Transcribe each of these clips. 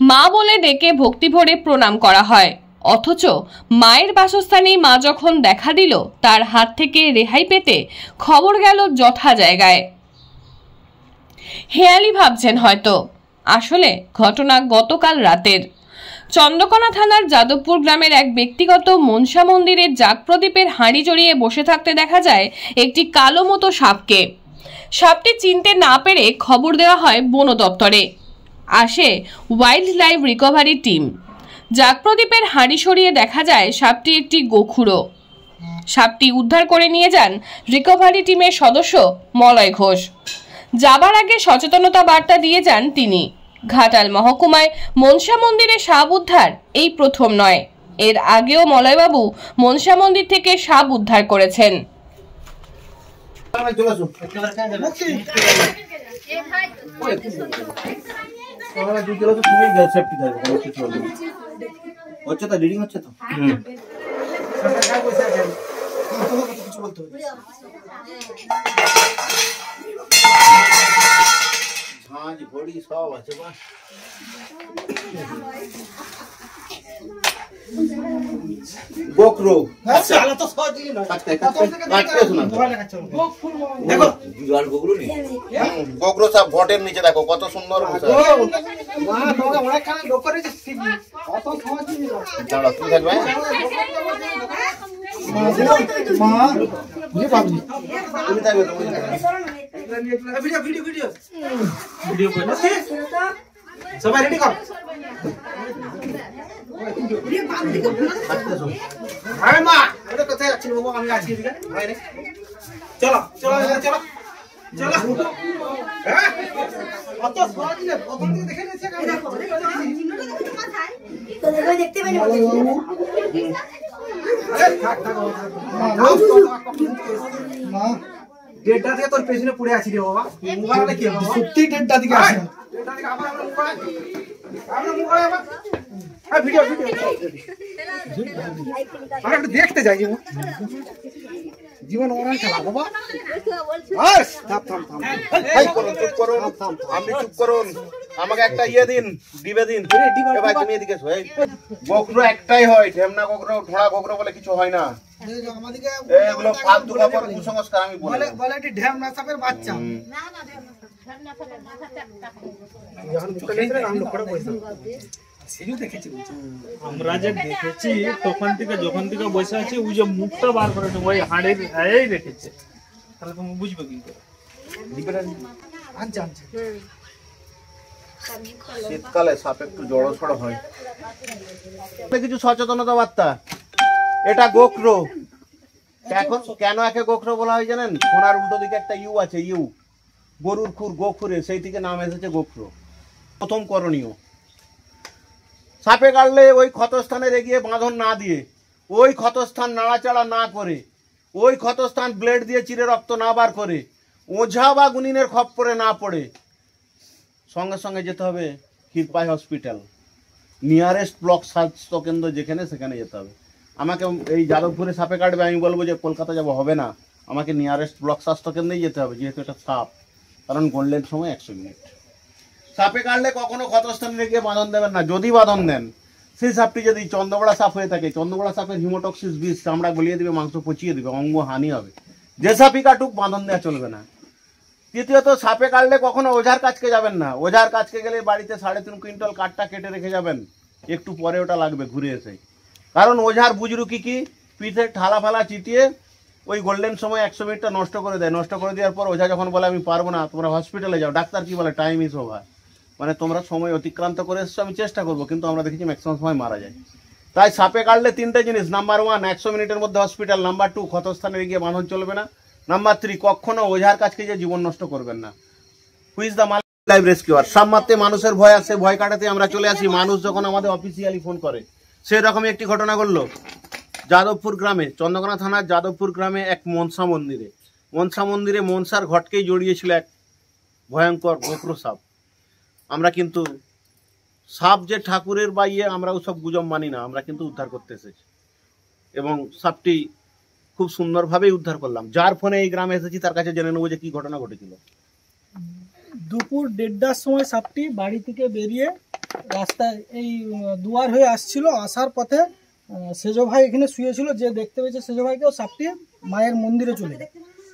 মা বলে ডেকে ভক্তি ভরে প্রণাম করা হয়, অথচ মায়ের বাসস্থানে মা যখন দেখা দিল তার হাত থেকে রেহাই পেতে খবর গেল যথা জায়গায়। হেয়ালি ভাবছেন হয়তো, আসলে ঘটনা গতকাল রাতের। চন্দ্রকোনা থানার যাদবপুর গ্রামের এক ব্যক্তিগত মনসা মন্দিরের জাগপ্রদীপের হাঁড়ি জড়িয়ে বসে থাকতে দেখা যায় একটি কালো মতো সাপকে। সাপটি চিনতে না পেরে খবর দেওয়া হয় বন দপ্তরে। আসে ওয়াইল্ড লাইফ রিকভারি টিম। জাগপ্রদীপের হাঁড়ি সরিয়ে দেখা যায় সাপটি একটি গোখুড়ো। সাপটি উদ্ধার করে নিয়ে যান রিকভারি টিমের সদস্য মলয় ঘোষ। যাবার আগে সচেতনতা বার্তা দিয়ে যান তিনি। ঘাটাল মহকুমায় মনসা মন্দিরে সাপ উদ্ধার এই প্রথম নয়, এর আগেও মলয়বাবু মনসা মন্দির থেকে সাপ উদ্ধার করেছেন। ঝাঁঝ ঘড়ি সব আছে বা গোকরো গোকরো সব ঘটের নিচে দেখো কত সুন্দর। সবাই রেডি কর। মা এটা কোথায় যাচ্ছি বাবু? আমি আছি এদিকে। চলো চলো চলো চলো। অত সহজ না, প্রথম থেকে দেখে নিয়েছে। দেখতে পাই না। ডেটটা থেকে তোর পেছনে পড়ে আছি রে বাবা। মোবাইলটা কি হবে? সত্যি ডেটটা দিকে আসে। ডেটটা দিকে আবার আমরা মোবাইল। আমরা মোবাইল আবার ভিডিও আমরা একটু দেখতে যাই। জীবন অনেক খেলা বাবা। চুপ করুন, আপনি চুপ করুন। আমাকে একটা ইয়ে দিন, ডিবে দিন। ভাই তুমি এদিকে এসো। গোকরো একটাই হয়, ঢেমনা গোকরো, ঢোড়া গোকরো বলে কিছু হয় না। এগুলো ফালতু খবর, কুসংস্কার। আমি বলে এটি ঢেমনা সাপের বাচ্চা। আমরা যে দেখেছি তখন থেকে, যখন থেকে বসে আছি, ওই যে মুখটা বার করে ওই হাড়ের এই রেখেছে, তাহলে তুমি বুঝবে কি করে? শীতকালে সাপ একটু জড়সড় হয়। কিছু সচেতনতা বার্তা। এটা গোকরো। এখন কেন একে গোকরো বলা হয় জানেন? সোনার উল্টো দিকে একটা ইউ আছে, ইউ গরুর খুর, গোখুরে, সেই থেকে নাম এসেছে গোকরো। প্রথম করণীয়, সাপে কাটলে ওই ক্ষতস্থানে এগিয়ে বাঁধন না দিয়ে, ওই ক্ষতস্থান নাড়াচাড়া না করে, ওই ক্ষতস্থান ব্লেড দিয়ে চিরে রক্ত না বার করে, ওঝা বা গুনিনের খপ্পরে না পড়ে সঙ্গে সঙ্গে যেতে হবে ক্ষীরপাই হসপিটাল, নিয়ারেস্ট ব্লক স্বাস্থ্য কেন্দ্র যেখানে, সেখানে যেতে হবে। আমাকে এই যাদবপুরে সাপে কাটবে, আমি বলবো যে কলকাতা যাব, হবে না। আমাকে নিয়ারেস্ট ব্লক স্বাস্থ্য কেন্দ্রেই যেতে হবে, যেহেতু এটা সাপ। কারণ গোল্ডেন সময় 100 মিনিট। সাপে কাটলে কখনো ক্ষতস্থানে রেখে বাঁধন দেবেন না। যদি বাঁধন দেন, সেই সাপটি যদি চন্দ্রবড়া সাপ হয়ে থাকে, চন্দ্রবড়া সাপের হিমোটক্সিস বিষ চামড়া গলিয়ে দিবে, মাংস পচিয়ে দিবে, অঙ্গ হানি হবে। যে সাপই কাটুক বাঁধন দেওয়া চলবে না। তৃতীয়ত, সাপে কাটলে কখনো ওঝার কাছকে যাবেন না। ওঝার কাছকে গেলে বাড়িতে 3.5 কুইন্টাল কাঠটা কেটে রেখে যাবেন, একটু পরে ওটা লাগবে ঘুরে এসে। কারণ ওঝার বুজরুকি কি, পিঠে ঠালা ফালা চিতিয়ে ওই গোল্ডেন সময় 100 মিনিটটা নষ্ট করে দেয়। নষ্ট করে দেওয়ার পর ওঝা যখন বলে আমি পারবো না, তোমরা হসপিটালে যাও, ডাক্তার কি বলে, টাইম ইজ ওভার, মানে তোমরা সময় অতিক্রান্ত করে এসছো, আমি চেষ্টা করবো, কিন্তু আমরা দেখেছি ম্যাক্সিমাম সময় মারা যায়। তাই সাপে কাটলে 3টে জিনিস: নাম্বার 1 100 মিনিটের মধ্যে হসপিটাল, নাম্বার 2 ক্ষতস্থানে গিয়ে বাঁধন চলবে না, নাম্বার 3 কখনো ওঝার কাছকে যে জীবন নষ্ট করবেন না। Who's the live rescuer. সাপ মারতে মানুষের ভয় আছে, ভয় কাটাতে আমরা চলে আসি। মানুষ যখন আমাদের অফিসিয়ালি ফোন করে, সেরকমই একটি ঘটনা ঘটলো যাদবপুর গ্রামে, চন্দ্রকোনা থানার যাদবপুর গ্রামে এক মনসা মন্দিরে। মনসা মন্দিরে মনসার ঘটকেই জড়িয়েছিল এক ভয়ঙ্কর গোকরো সাপ। আমরা কিন্তু সাপ যে ঠাকুরের বা ইয়ে, আমরা ওসব গুজব মানি না, আমরা কিন্তু উদ্ধার করতে এসেছি এবং সাপটি খুব সুন্দরভাবেই উদ্ধার করলাম। যার ফোনে এই গ্রামে এসেছি তার কাছে জেনে নেবো যে কি ঘটনা ঘটেছিল। দুপুর 1:30টার সময় সাপটি বাড়ি থেকে বেরিয়ে রাস্তায় এই দুয়ার হয়ে আসছিল। আসার পথে সেজো ভাই এখানে শুয়েছিল, যে দেখতে পেয়েছে সেজো ভাইকেও সাপটি মায়ের মন্দিরে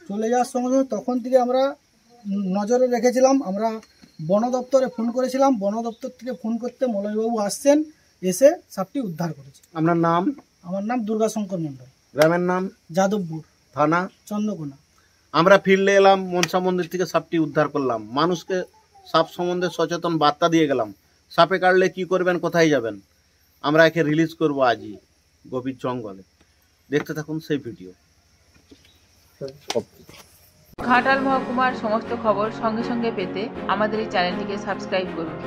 চলে যাওয়ার সঙ্গে সঙ্গে তখন থেকে আমরা নজরে রেখেছিলাম। আমরা বন দপ্তরে ফোন করেছিলাম, বন দপ্তর থেকে ফোন করতে মলয়বাবু আসছেন, এসে সাপটি উদ্ধার করেছে। আপনার নাম? আমার নাম দুর্গাশঙ্কর মণ্ডল। গ্রামের নাম? যাদবপুর, থানা? চন্দ্রকোনা। আমরা ফিরলে এলাম, মনসা মন্দির থেকে সাপটি উদ্ধার করলাম, মানুষকে সাপ সম্বন্ধে সচেতন বার্তা দিয়ে গেলাম। সাপে কাটলে কি করবেন, কোথায় যাবেন। আমরা একে রিলিজ করব আজই গভীর জঙ্গলে। দেখতে থাকুন সেই ভিডিও। ঘাটাল মহকুমার সমস্ত খবর সঙ্গে সঙ্গে পেতে আমাদের এই চ্যানেলটিকে সাবস্ক্রাইব করুন।